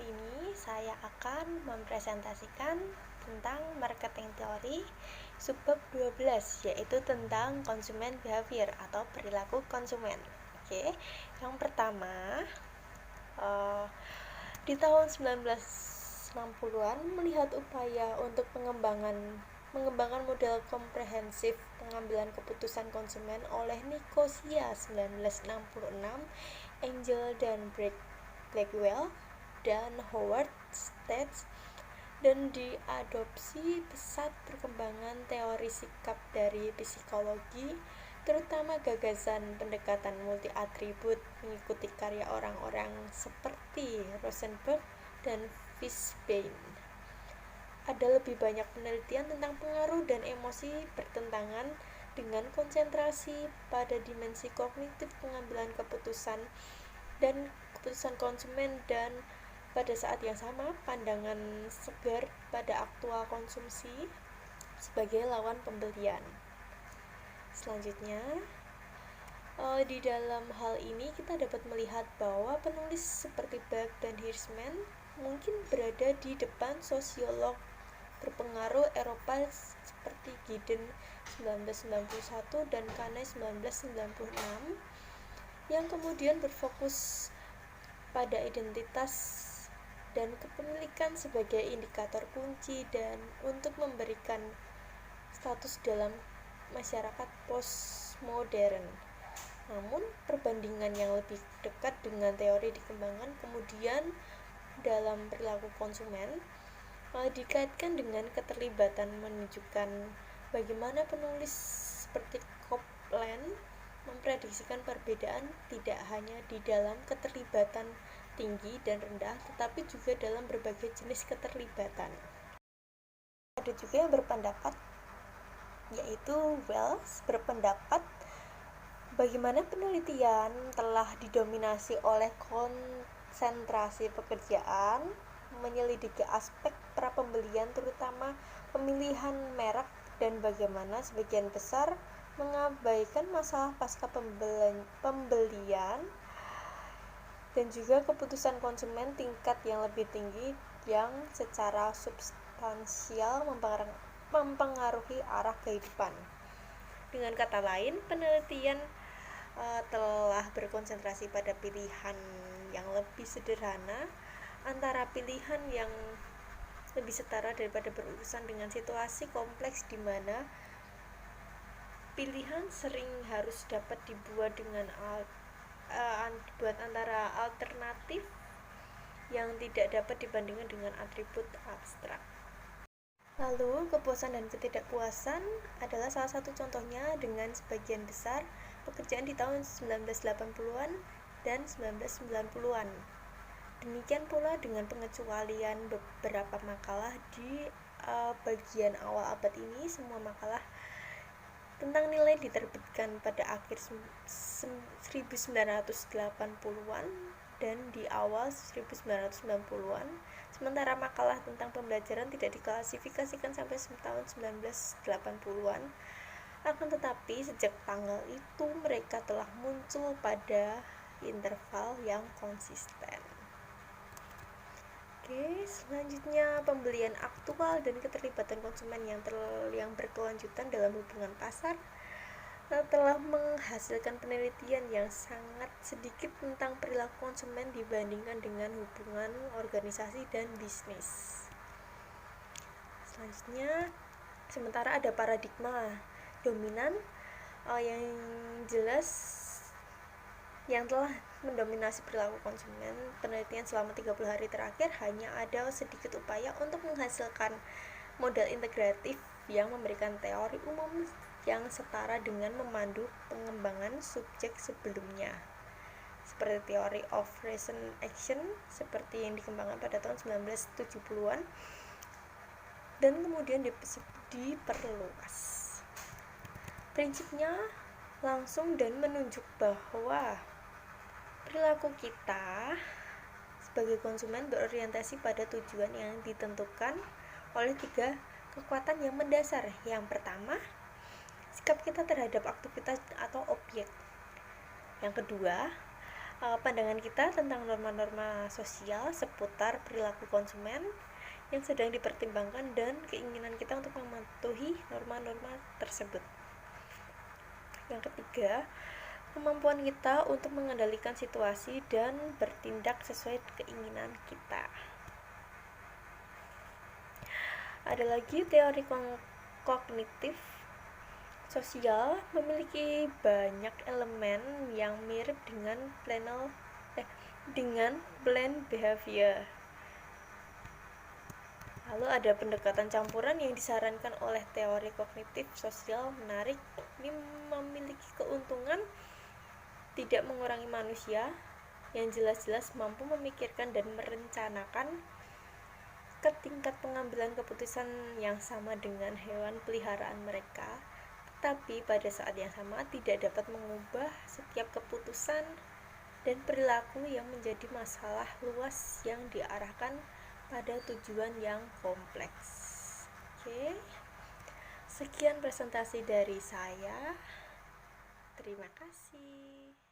ini saya akan mempresentasikan tentang marketing teori subbab 12, yaitu tentang consumer behavior atau perilaku konsumen. Oke, yang pertama, di tahun 1960-an melihat upaya untuk mengembangkan model komprehensif pengambilan keputusan konsumen oleh Nicosia 1966, Angel dan Blackwell dan Howard States, dan diadopsi pesat perkembangan teori sikap dari psikologi, terutama gagasan pendekatan multi atribut mengikuti karya orang-orang seperti Rosenberg dan Fishbein. Ada lebih banyak penelitian tentang pengaruh dan emosi bertentangan dengan konsentrasi pada dimensi kognitif pengambilan keputusan dan keputusan konsumen, dan pada saat yang sama pandangan segar pada aktual konsumsi sebagai lawan pembelian. Selanjutnya, di dalam hal ini kita dapat melihat bahwa penulis seperti Bach dan Hirschman mungkin berada di depan sosiolog berpengaruh Eropa seperti Giddens 1991 dan Kane 1996 yang kemudian berfokus pada identitas dan kepemilikan sebagai indikator kunci dan untuk memberikan status dalam masyarakat postmodern. Namun, perbandingan yang lebih dekat dengan teori dikembangkan kemudian dalam perilaku konsumen dikaitkan dengan keterlibatan, menunjukkan bagaimana penulis seperti Copeland memprediksikan perbedaan tidak hanya di dalam keterlibatan tinggi dan rendah, tetapi juga dalam berbagai jenis keterlibatan. Ada juga yang berpendapat, yaitu Wells berpendapat bagaimana penelitian telah didominasi oleh konsentrasi pekerjaan, menyelidiki aspek prapembelian terutama pemilihan merek, dan bagaimana sebagian besar mengabaikan masalah pasca pembelian dan juga keputusan konsumen tingkat yang lebih tinggi yang secara substansial mempengaruhi arah kehidupan. Dengan kata lain, penelitian telah berkonsentrasi pada pilihan yang lebih sederhana antara pilihan yang lebih setara daripada berurusan dengan situasi kompleks di mana pilihan sering harus dapat dibuat dengan buat antara alternatif yang tidak dapat dibandingkan dengan atribut abstrak. Lalu, kepuasan dan ketidakpuasan adalah salah satu contohnya dengan sebagian besar pekerjaan di tahun 1980-an dan 1990-an. Demikian pula dengan pengecualian beberapa makalah di bagian awal abad ini. Semua makalah tentang nilai diterbitkan pada akhir 1980-an dan di awal 1990-an, sementara makalah tentang pembelajaran tidak diklasifikasikan sampai tahun 1980-an. Akan tetapi sejak tanggal itu mereka telah muncul pada interval yang konsisten. Oke, selanjutnya pembelian aktual dan keterlibatan konsumen yang berkelanjutan dalam hubungan pasar telah menghasilkan penelitian yang sangat sedikit tentang perilaku konsumen dibandingkan dengan hubungan organisasi dan bisnis. Selanjutnya, sementara ada paradigma dominan yang jelas yang telah mendominasi perilaku konsumen, penelitian selama 30 hari terakhir hanya ada sedikit upaya untuk menghasilkan model integratif yang memberikan teori umum yang setara dengan memandu pengembangan subjek sebelumnya, seperti teori of recent action seperti yang dikembangkan pada tahun 1970-an dan kemudian diperluas. Prinsipnya langsung dan menunjuk bahwa perilaku kita sebagai konsumen berorientasi pada tujuan yang ditentukan oleh 3 kekuatan yang mendasar. Yang pertama, sikap kita terhadap aktivitas atau objek. Yang kedua, pandangan kita tentang norma-norma sosial seputar perilaku konsumen yang sedang dipertimbangkan dan keinginan kita untuk mematuhi norma-norma tersebut. Yang ketiga, kemampuan kita untuk mengendalikan situasi dan bertindak sesuai keinginan kita. Ada lagi teori kognitif sosial memiliki banyak elemen yang mirip dengan planned behavior. Lalu ada pendekatan campuran yang disarankan oleh teori kognitif sosial menarik. Ini memiliki keuntungan tidak mengurangi manusia yang jelas-jelas mampu memikirkan dan merencanakan ke tingkat pengambilan keputusan yang sama dengan hewan peliharaan mereka, tetapi pada saat yang sama tidak dapat mengubah setiap keputusan dan perilaku yang menjadi masalah luas yang diarahkan pada tujuan yang kompleks. Oke, sekian presentasi dari saya. Terima kasih.